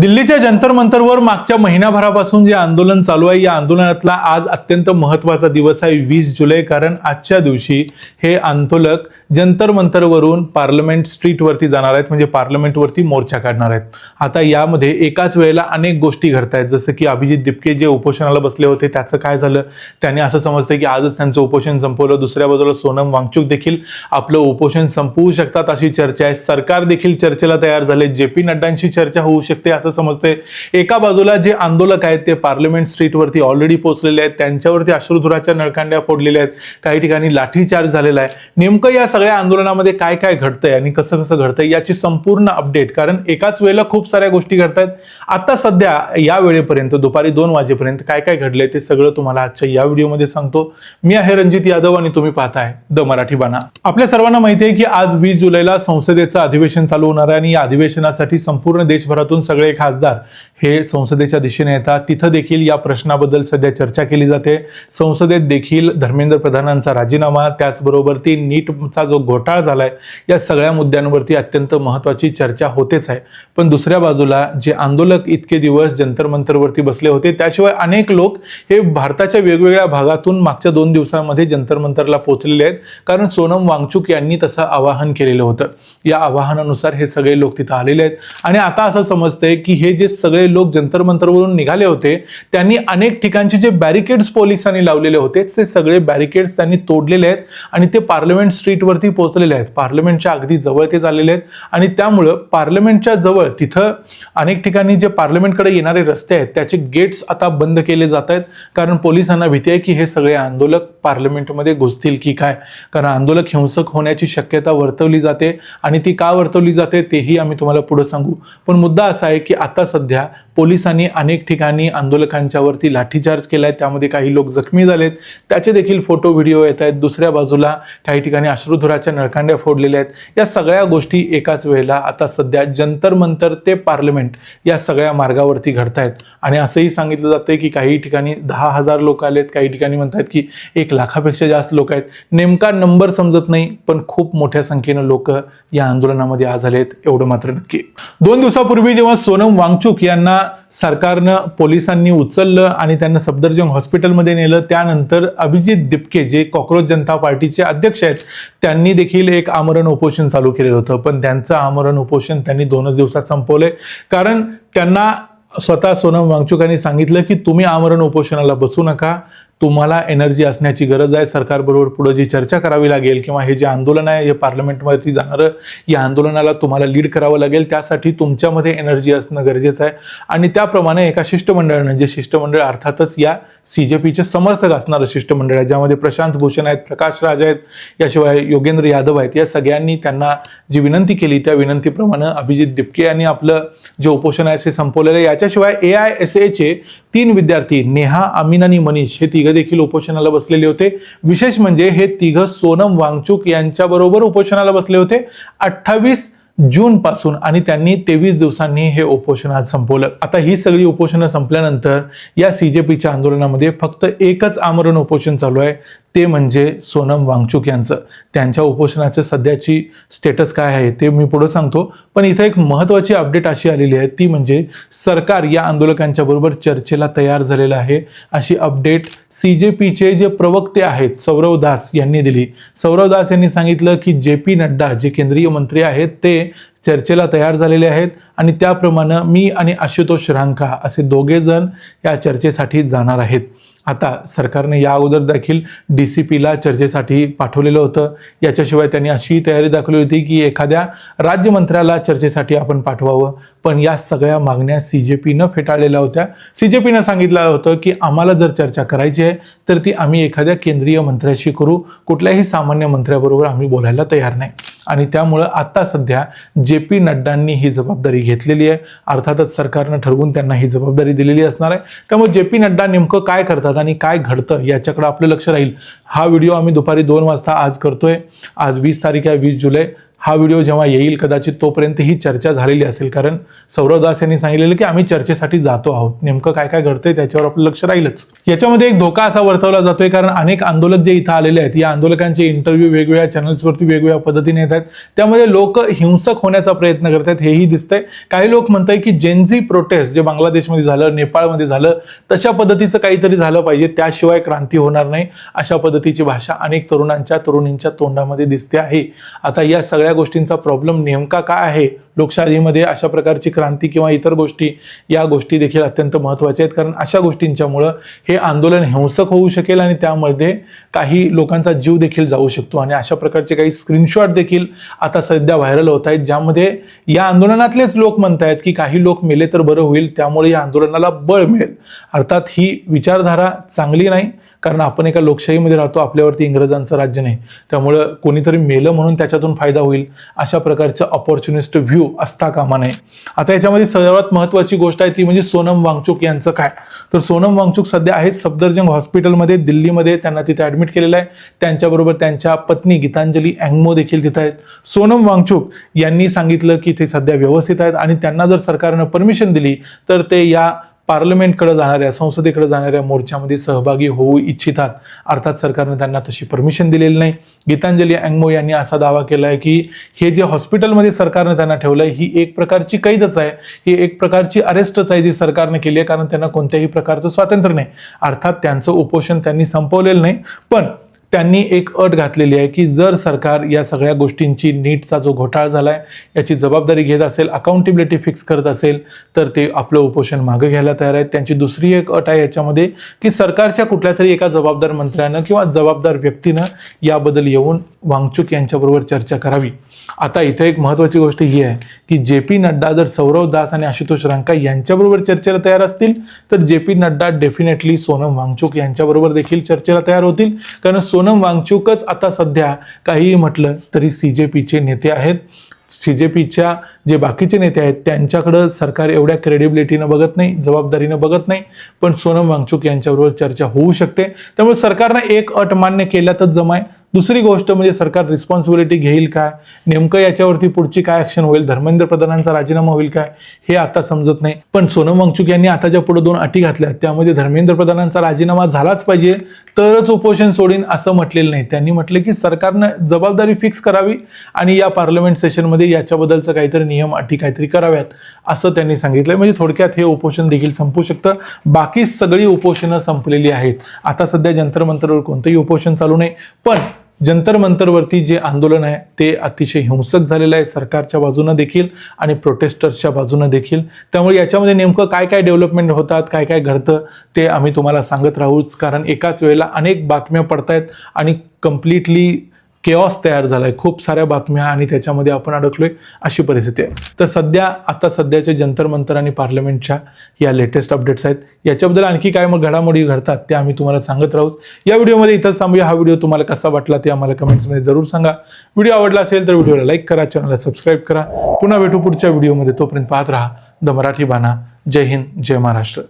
दिल्लीच्या जंतर मंतरवर मागच्या महिनाभरापासून जे आंदोलन चालू आहे, या आंदोलनातला आज अत्यंत महत्त्वाचा दिवस आहे 20 जुलै. कारण आजच्या दिवशी हे आंदोलक जंतर मंतरवरून पार्लमेंट स्ट्रीटवरती जाणार आहेत, म्हणजे पार्लमेंटवरती मोर्चा काढणार आहेत. आता यामध्ये एकाच वेळेला अनेक गोष्टी घडत आहेत, जसं की अभिजित दिपके जे उपोषणाला बसले होते त्याचं काय झालं, त्यांनी असं समजतं की आजच त्यांचं उपोषण संपवलं. दुसऱ्या बाजूला सोनम वांगचुक देखील आपलं उपोषण संपवू शकतात अशी चर्चा आहे. सरकार देखील चर्चेला तयार झाले. JP नड्डांशी चर्चा होऊ शकते असं समजते. एका बाजूला जे आंदोलक आहेत ते पार्लमेंट स्ट्रीटवरती ऑलरेडी पोहोचलेले आहेत, त्यांच्यावरती अश्रुधुराच्या नळकांड्या फोडलेल्या आहेत, काही ठिकाणी लाठीचार्ज झालेला आहे. नेमकं या सगळ्या आंदोलनामध्ये काय काय घडतंय आणि कसं कसं घडतंय याची संपूर्ण अपडेट, कारण एकाच वेळेला खूप साऱ्या गोष्टी घडतायत. आता सध्या या वेळेपर्यंत दुपारी 2 वाजेपर्यंत काय काय घडलंय ते सगळं तुम्हाला आजच्या या व्हिडिओमध्ये सांगतो. मी आहे रणजित यादव आणि तुम्ही पाहताय द मराठी बाणा. आपल्या सर्वांना माहिती आहे की आज 20 जुलैला संसदेचं अधिवेशन चालू होणार आहे आणि या अधिवेशनासाठी संपूर्ण देशभरातून सगळे खासदार हे संसदेच्या दिशेने येतात. तिथं देखील या प्रश्नाबद्दल सध्या चर्चा केली जाते. संसदेत देखील धर्मेंद्र प्रधानांचा राजीनामा, त्याचबरोबर ती नीटचा जो घोटाळा झालाय, या सगळ्या मुद्द्यांवरती अत्यंत महत्त्वाची चर्चा होतेच आहे. पण दुसऱ्या बाजूला जे आंदोलक इतके दिवस जंतर मंतरवरती बसले होते, त्याशिवाय अनेक लोक हे भारताच्या वेगवेगळ्या भागातून मागच्या 2 दिवसांमध्ये जंतर मंतरला पोहोचलेले आहेत, कारण सोनम वांगचुक यांनी तसं आवाहन केलेलं होतं. या आवाहनानुसार हे सगळे लोक तिथं आलेले आहेत आणि आता असं समजतंय की हे जे सगळे लोक जंतर मंतरवरून निघाले होते त्यांनी अनेक ठिकाणचे जे बॅरिकेड्स पोलिसांनी लावलेले होते ते सगळे बॅरिकेड्स त्यांनी तोडलेले आहेत आणि ते पार्लमेंट स्ट्रीटवरती पोहोचलेले आहेत. पार्लमेंटच्या अगदी जवळ ते झालेले आहेत आणि त्यामुळं पार्लमेंटच्या जवळ तिथं अनेक ठिकाणी जे पार्लमेंटकडे येणारे रस्ते आहेत त्याचे गेट्स आता बंद केले जात आहेत, कारण पोलिसांना भीती आहे की हे सगळे आंदोलक पार्लमेंटमध्ये घुसतील की काय. कारण आंदोलक हिंसक होण्याची शक्यता वर्तवली जाते आणि ती का वर्तवली जाते तेही आम्ही तुम्हाला पुढे सांगू. पण मुद्दा असा आहे की आता सध्या पोलिसांनी अनेक ठिकाणी आंदोलकांच्यावरती लाठीचार्ज केलाय, त्यामध्ये काही लोक जखमी झालेत, त्याचे देखील फोटो व्हिडिओ येत आहेत. दुसऱ्या बाजूला काही ठिकाणी अश्रुधुराच्या नळकांड्या फोडलेल्या आहेत. या सगळ्या गोष्टी एकाच वेळेला आता सध्या जंतर मंतर ते पार्लमेंट या सगळ्या मार्गावरती घडतायत. आणि असंही सांगितलं जातंय की काही ठिकाणी 10,000 लोक आलेत, काही ठिकाणी म्हणतात की 1 लाखापेक्षा जास्त लोक आहेत. नेमका नंबर समजत नाही, पण खूप मोठ्या संख्येनं लोक या आंदोलनामध्ये आज आलेत एवढं मात्र नक्की. 2 दिवसापूर्वी जेव्हा सोनम वांगचुक यांना सरकारनं पोलिसांनी उचललं आणि त्यांना सफदरजंग हॉस्पिटलमध्ये नेलं, त्यानंतर अभिजित दिपके जे कॉक्रोच जनता पार्टीचे अध्यक्ष आहेत त्यांनी देखील एक आमरण उपोषण चालू केलेलं होतं. पण त्यांचं आमरण उपोषण त्यांनी 2च दिवसात संपवलंय, कारण त्यांना स्वतः सोनम वांगचुकांनी सांगितलं की तुम्ही आमरण उपोषणाला बसू नका, तुम्हाला एनर्जी असण्याची गरज आहे. सरकारबरोबर पुढे जी चर्चा करावी लागेल किंवा हे जे आंदोलन आहे हे पार्लमेंटवरती जाणारं, या आंदोलनाला तुम्हाला लीड करावं लागेल, त्यासाठी तुमच्यामध्ये एनर्जी असणं गरजेचं आहे. आणि त्याप्रमाणे एका शिष्टमंडळानं, जे शिष्टमंडळ अर्थातच या CJPचे समर्थक असणारं शिष्टमंडळ आहे, ज्यामध्ये प्रशांत भूषण आहेत, प्रकाश राज आहेत, याशिवाय योगेंद्र यादव आहेत, या सगळ्यांनी त्यांना जी विनंती केली त्या विनंतीप्रमाणे अभिजित दिपके यांनी आपलं जे उपोषण आहे ते संपवलेलं आहे. याच्याशिवाय AISAचे 3 विद्यार्थी नेहा, अमीन आणि मनीष हे तिघं देखील उपोषणाला बसलेले होते. विशेष म्हणजे हे तिघं सोनम वांगचुक यांच्याबरोबर उपोषणाला बसले होते 28 जून पासून, आणि त्यांनी 23 दिवसांनी हे उपोषण आज संपवलं. आता ही सगळी उपोषणं संपल्यानंतर या CJPच्या आंदोलनामध्ये फक्त एकच आमरण उपोषण चालू आहे, ते म्हणजे सोनम वांगचुक यांचं. त्यांच्या उपोषणाचं सध्याची स्टेटस काय आहे ते मी पुढे सांगतो. पण इथे एक महत्त्वाची अपडेट अशी आलेली आहे, ती म्हणजे सरकार या आंदोलकांच्या बरोबर चर्चेला तयार झालेलं आहे, अशी अपडेट CJPचे जे प्रवक्ते आहेत सौरव दास यांनी दिली. सौरव दास यांनी सांगितलं की JP नड्डा जे केंद्रीय मंत्री आहेत ते चर्चेला तयार झालेले आहेत आणि त्याप्रमाणे मी आणि आशुतोष रांका असे 2 जण या चर्चेसाठी जाणार आहेत. आता सरकारने या अगोदर देखील DCPला चर्चेसाठी पाठवलेलं होतं. याच्याशिवाय त्यांनी अशी तयारी दाखवली होती की एखाद्या राज्यमंत्र्याला चर्चेसाठी आपण पाठवावं, पण या सगळ्या मागण्या CJPनं फेटाळलेल्या होत्या. CJPनं सांगितलं होतं की आम्हाला जर चर्चा करायची आहे तर ती आम्ही एखाद्या केंद्रीय मंत्र्याशी करू, कुठल्याही सामान्य मंत्र्याबरोबर आम्ही बोलायला तयार नाही. आणि त्यामुळं आता सध्या JP नड्डांनी ही जबाबदारी घेतलेली आहे. अर्थातच सरकारनं ठरवून त्यांना ही जबाबदारी दिलेली असणार आहे. त्यामुळे JP नड्डा नेमकं काय करतात आणि काय घडतं याच्याकडे आपलं लक्ष राहील. हा व्हिडिओ आम्ही दुपारी 2 वाजता आज करतोय. आज 20 तारीख आहे, 20 जुलै. हा व्हिडिओ जेव्हा येईल कदाचित तोपर्यंत ही चर्चा झालेली असेल, कारण सौरव दास यांनी सांगितलेलं की आम्ही चर्चेसाठी जातो आहोत. नेमकं काय काय घडतंय त्याच्यावर आपलं लक्ष राहीलच. याच्यामध्ये एक धोका असा वर्तवला जातोय, कारण अनेक आंदोलक जे इथं आलेले आहेत, या आंदोलकांचे इंटरव्ह्यू वेगवेगळ्या चॅनल्सवरती वेगवेगळ्या पद्धतीने येत आहेत. त्यामध्ये लोक हिंसक होण्याचा प्रयत्न करतात हेही दिसतंय. काही लोक म्हणताय की जेनझी प्रोटेस्ट जे बांगलादेशमध्ये झालं, नेपाळमध्ये झालं, तशा पद्धतीचं काहीतरी झालं पाहिजे, त्याशिवाय क्रांती होणार नाही, अशा पद्धतीची भाषा अनेक तरुणींच्या तोंडामध्ये दिसते आहे. आता या सगळ्या गोष्टींचा प्रॉब्लेम नेमका काय आहे लोकशाहीमध्ये? अशा प्रकारची क्रांती किंवा इतर गोष्टी, या गोष्टी देखील अत्यंत महत्त्वाच्या आहेत, कारण अशा गोष्टींच्यामुळं हे आंदोलन हिंसक होऊ शकेल आणि त्यामध्ये काही लोकांचा जीव देखील जाऊ शकतो. आणि अशा प्रकारचे काही स्क्रीनशॉट देखील आता सध्या व्हायरल होत आहेत, ज्यामध्ये या आंदोलनातलेच लोक म्हणतायत की काही लोक मेले तर बरं होईल, त्यामुळे या आंदोलनाला बळ मिळेल. अर्थात ही विचारधारा चांगली नाही, कारण आपण एका लोकशाहीमध्ये राहतो, आपल्यावरती इंग्रजांचं राज्य नाही. त्यामुळं कोणीतरी मेलं म्हणून त्याच्यातून फायदा होईल अशा प्रकारचं ऑपॉर्च्युनिस्ट व्ह्यू असता कामा नये. आता याच्यामध्ये सर्वात महत्त्वाची गोष्ट आहे ती म्हणजे सोनम वांगचुक यांचं काय. तर सोनम वांगचुक सध्या आहेत सफदरजंग हॉस्पिटलमध्ये दिल्लीमध्ये, त्यांना तिथे ॲडमिट केलेलं आहे. त्यांच्याबरोबर त्यांच्या पत्नी गीतांजली अँगमो देखील तिथं आहेत. सोनम वांगचुक यांनी सांगितलं की ते सध्या व्यवस्थित आहेत आणि त्यांना जर सरकारनं परमिशन दिली तर ते या पार्लमेंटकडे जाणाऱ्या, संसदेकडे जाणाऱ्या मोर्चामध्ये सहभागी होऊ इच्छितात. अर्थात सरकारने त्यांना तशी परमिशन दिलेली नाही. गीतांजली अँगमो यांनी असा दावा केला आहे की हे जे हॉस्पिटलमध्ये सरकारने त्यांना ठेवलं आहे ही एक प्रकारची कैदच आहे, ही एक प्रकारची अरेस्टच आहे जी सरकारने केली आहे, कारण त्यांना कोणत्याही प्रकारचं स्वातंत्र्य नाही. अर्थात त्यांचं उपोषण त्यांनी संपवलेलं नाही, पण त्यांनी एक अट घातलेली आहे की जर सरकार या सगळ्या गोष्टींची, नीटचा जो घोटाळा झाला आहे याची जबाबदारी घेत असेल, अकाउंटेबिलिटी फिक्स करत असेल, तर ते आपलं उपोषण मागे घ्यायला तयार आहेत. त्यांची दुसरी एक अट आहे याच्यामध्ये की सरकारच्या कुठल्या तरी एका जबाबदार मंत्र्यानं किंवा जबाबदार व्यक्तीनं याबद्दल येऊन वांगचुक यांच्याबरोबर चर्चा करावी. आता इथं एक महत्त्वाची गोष्ट ही आहे की जे.पी. नड्डा जर सौरव दास आणि आशुतोष रांका यांच्याबरोबर चर्चेला तयार असतील तर जे.पी. नड्डा डेफिनेटली सोनम वांगचुक यांच्याबरोबर देखील चर्चेला तयार होतील, कारण सोनम वांगचुकच आता सध्या काहीही म्हटलं तरी CJPचे नेते आहेत. CJPच्या जे बाकीचे नेते आहेत त्यांच्याकडं सरकार एवढ्या क्रेडिबिलिटीनं बघत नाही, जबाबदारीनं बघत नाही, पण सोनम वांगचुक यांच्याबरोबर चर्चा होऊ शकते. त्यामुळे सरकारनं एक अट मान्य केल्यातच जमाय. दुसरी गोष्ट म्हणजे सरकार रिस्पॉन्सिबिलिटी घेईल काय, नेमकं याच्यावरती पुढची काय ॲक्शन होईल, धर्मेंद्र प्रधानांचा राजीनामा होईल काय, हे आता समजत नाही. पण सोनम वांगचुक यांनी आता ज्या पुढे 2 अटी घातल्या त्यामध्ये धर्मेंद्र प्रधानांचा राजीनामा झालाच पाहिजे तरच उपोषण सोडीन असं म्हटलेलं नाही. त्यांनी म्हटलं की सरकारनं जबाबदारी फिक्स करावी आणि या पार्लमेंट सेशनमध्ये याच्याबद्दलचं काहीतरी नियम, अटी काहीतरी कराव्यात असं त्यांनी सांगितलंय. म्हणजे थोडक्यात हे उपोषण देखील संपू शकतं. बाकी सगळी उपोषणं संपलेली आहेत. आता सध्या जंतर मंतरवर कोणतंही उपोषण चालू नाही, पण जंतर मंतरवरती जे आंदोलन आहे ते अतिशय हिंसक झालेलं आहे, सरकारच्या बाजूनं देखील आणि प्रोटेस्टर्सच्या बाजूनं देखील. त्यामुळे याच्यामध्ये नेमकं काय काय डेव्हलपमेंट होतात, काय काय घडतं ते आम्ही तुम्हाला सांगत राहूच, कारण एकाच वेळेला अनेक बातम्या पडतायत आणि कम्प्लिटली केऑस तयार झाला आहे. खूप साऱ्या बातम्या आणि त्याच्यामध्ये आपण अडकलोय अशी परिस्थिती आहे. तर आता सध्याचे जंतर मंतर आणि पार्लमेंटच्या या लेटेस्ट अपडेट्स आहेत. याच्याबद्दल आणखी काय मग घडामोडी घडतात ते आम्ही तुम्हाला सांगत राहू. या व्हिडिओमध्ये इथंच थांबूया. हा व्हिडिओ तुम्हाला कसा वाटला ते आम्हाला कमेंट्समध्ये जरूर सांगा. व्हिडिओ आवडला असेल तर व्हिडिओला लाईक करा, चॅनलला सबस्क्राईब करा. पुन्हा भेटू पुढच्या व्हिडिओमध्ये. तोपर्यंत पाहत राहा द मराठी बाणा. जय हिंद, जय महाराष्ट्र.